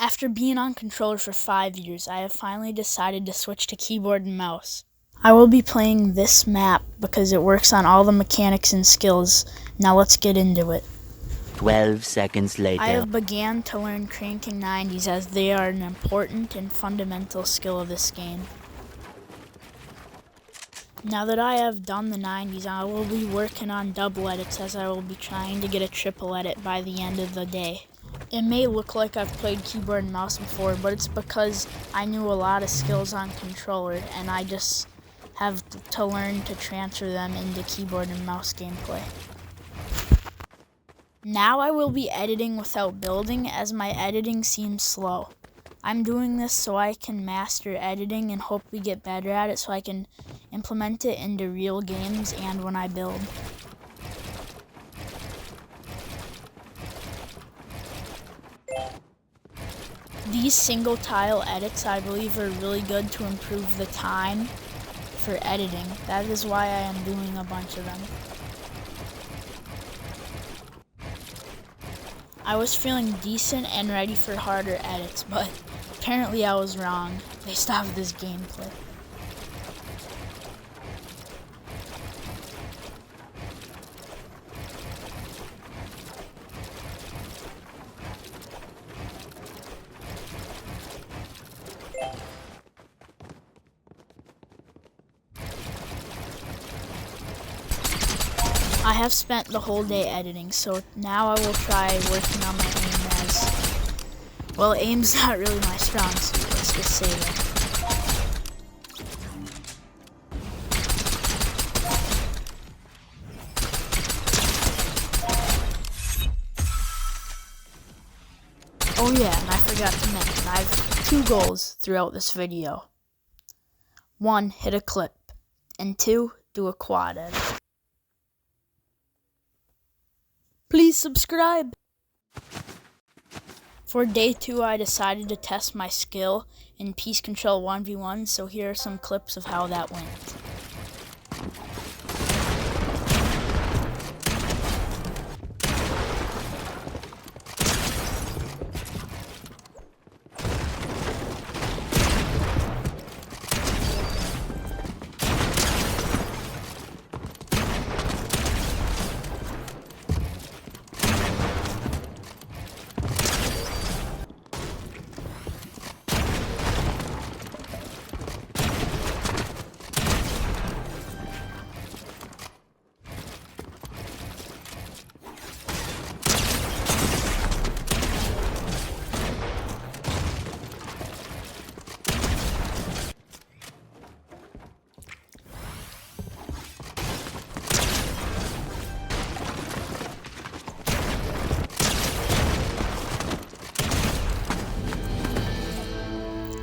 After being on controller for 5 years, I have finally decided to switch to keyboard and mouse. I will be playing this map because it works on all the mechanics and skills. Now let's get into it. 12 seconds later. I have began to learn cranking 90s as they are an important and fundamental skill of this game. Now that I have done the 90s, I will be working on double edits as I will be trying to get a triple edit by the end of the day. It may look like I've played keyboard and mouse before, but it's because I knew a lot of skills on controller and I just have to learn to transfer them into keyboard and mouse gameplay. Now I will be editing without building as my editing seems slow. I'm doing this so I can master editing and hopefully get better at it so I can implement it into real games and when I build. These single tile edits I believe are really good to improve the time for editing. That is why I am doing a bunch of them. I was feeling decent and ready for harder edits, but apparently I was wrong. They stopped this gameplay. I have spent the whole day editing, so now I will try working on my aim as... Well, aim's not really my strong suit, let's just say that. Oh yeah, and I forgot to mention, I have 2 goals throughout this video. 1, hit a clip, and 2, do a quad edit. Please subscribe! For day 2, I decided to test my skill in Piece Control 1v1, so here are some clips of how that went.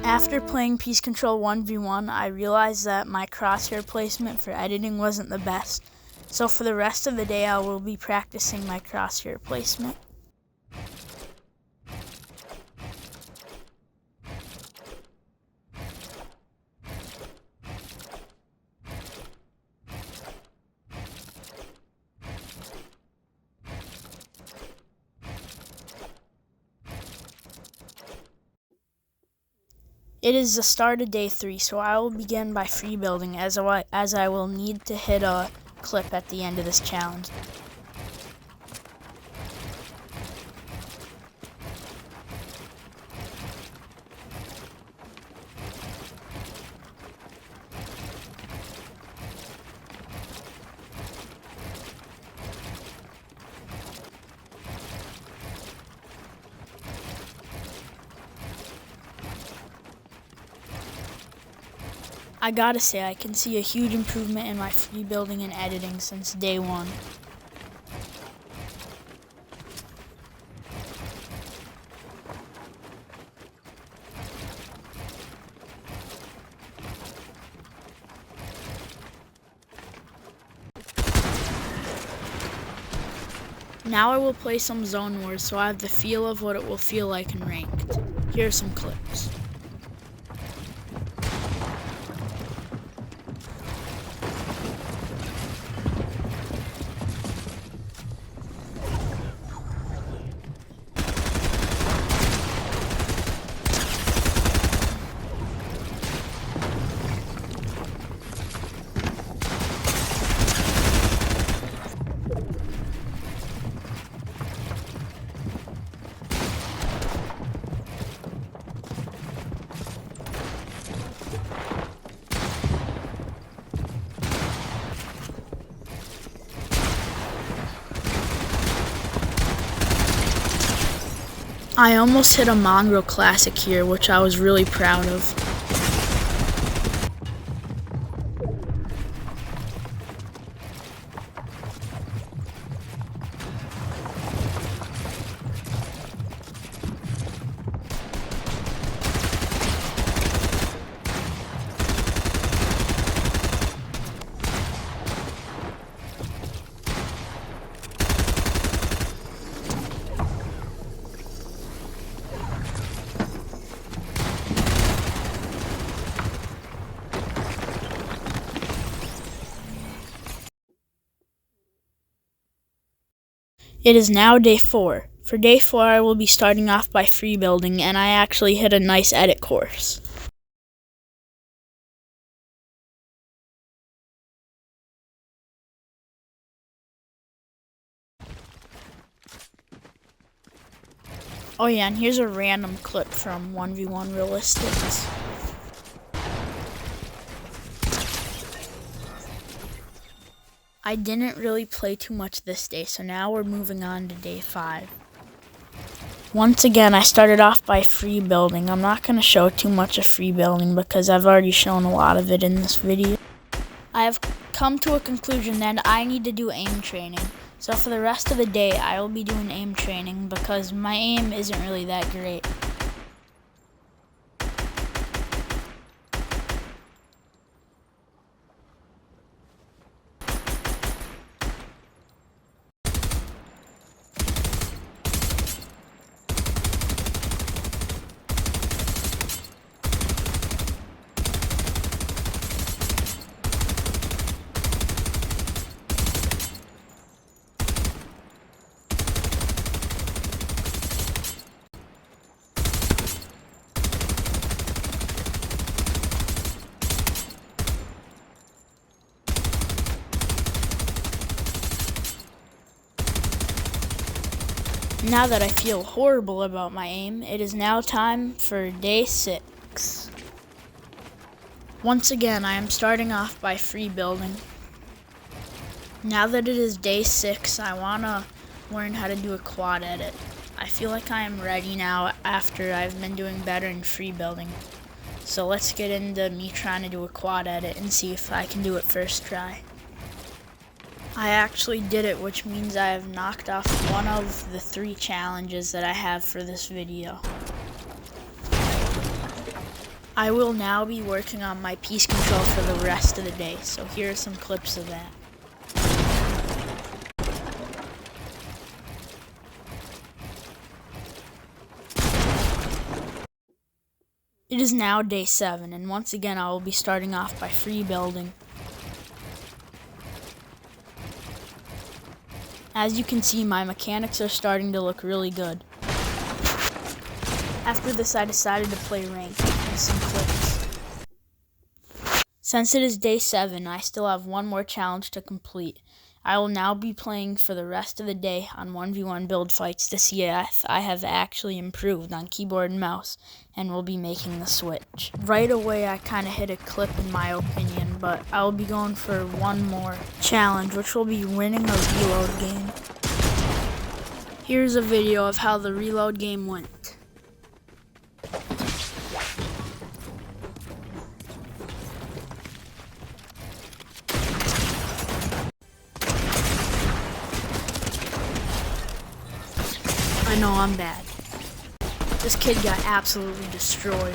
After playing Piece Control 1v1, I realized that my crosshair placement for editing wasn't the best, so for the rest of the day I will be practicing my crosshair placement. It is the start of day 3, so I will begin by free building as I will need to hit a clip at the end of this challenge. I gotta say, I can see a huge improvement in my free building and editing since day 1. Now I will play some Zone Wars so I have the feel of what it will feel like in ranked. Here are some clips. I almost hit a Mongrel Classic here, which I was really proud of. It is now day 4. For day 4, I will be starting off by free building, and I actually hit a nice edit course. Oh yeah, and here's a random clip from 1v1 Realistics. I didn't really play too much this day, so now we're moving on to day 5. Once again, I started off by free building. I'm not going to show too much of free building because I've already shown a lot of it in this video. I have come to a conclusion that I need to do aim training. So for the rest of the day, I will be doing aim training because my aim isn't really that great. Now that I feel horrible about my aim, it is now time for day 6. Once again, I am starting off by free building. Now that it is day 6, I want to learn how to do a quad edit. I feel like I am ready now after I've been doing better in free building. So let's get into me trying to do a quad edit and see if I can do it first try. I actually did it, which means I have knocked off one of the 3 challenges that I have for this video. I will now be working on my piece control for the rest of the day, so here are some clips of that. It is now day 7, and once again I will be starting off by free building. As you can see, my mechanics are starting to look really good. After this, I decided to play ranked with some clips. Since it is day 7, I still have one more challenge to complete. I will now be playing for the rest of the day on 1v1 build fights to see if I have actually improved on keyboard and mouse, and will be making the switch. Right away, I kind of hit a clip in my opinion, but I will be going for one more challenge, which will be winning a reload game. Here's a video of how the reload game went. I know I'm bad. This kid got absolutely destroyed.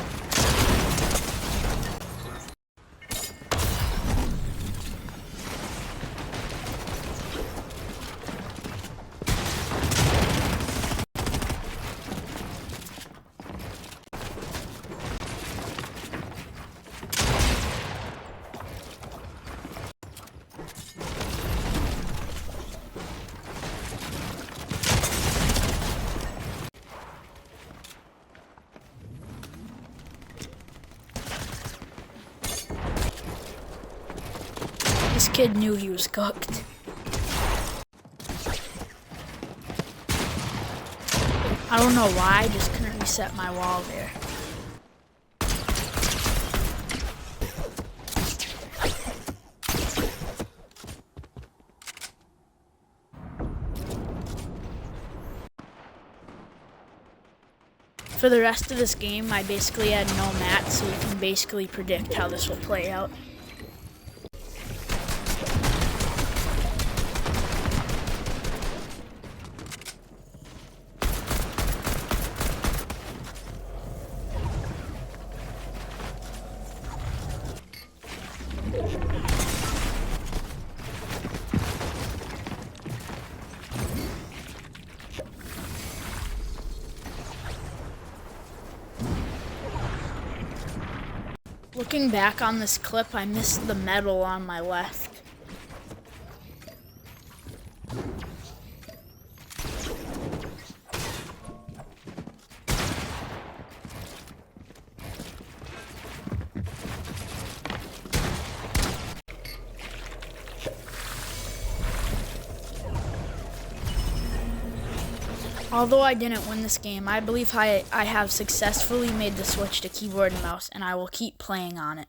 This kid knew he was cooked. I don't know why, I just couldn't reset my wall there. For the rest of this game, I basically had no mats, so you can basically predict how this will play out. Looking back on this clip, I missed the metal on my left. Although I didn't win this game, I believe I have successfully made the switch to keyboard and mouse, and I will keep playing on it.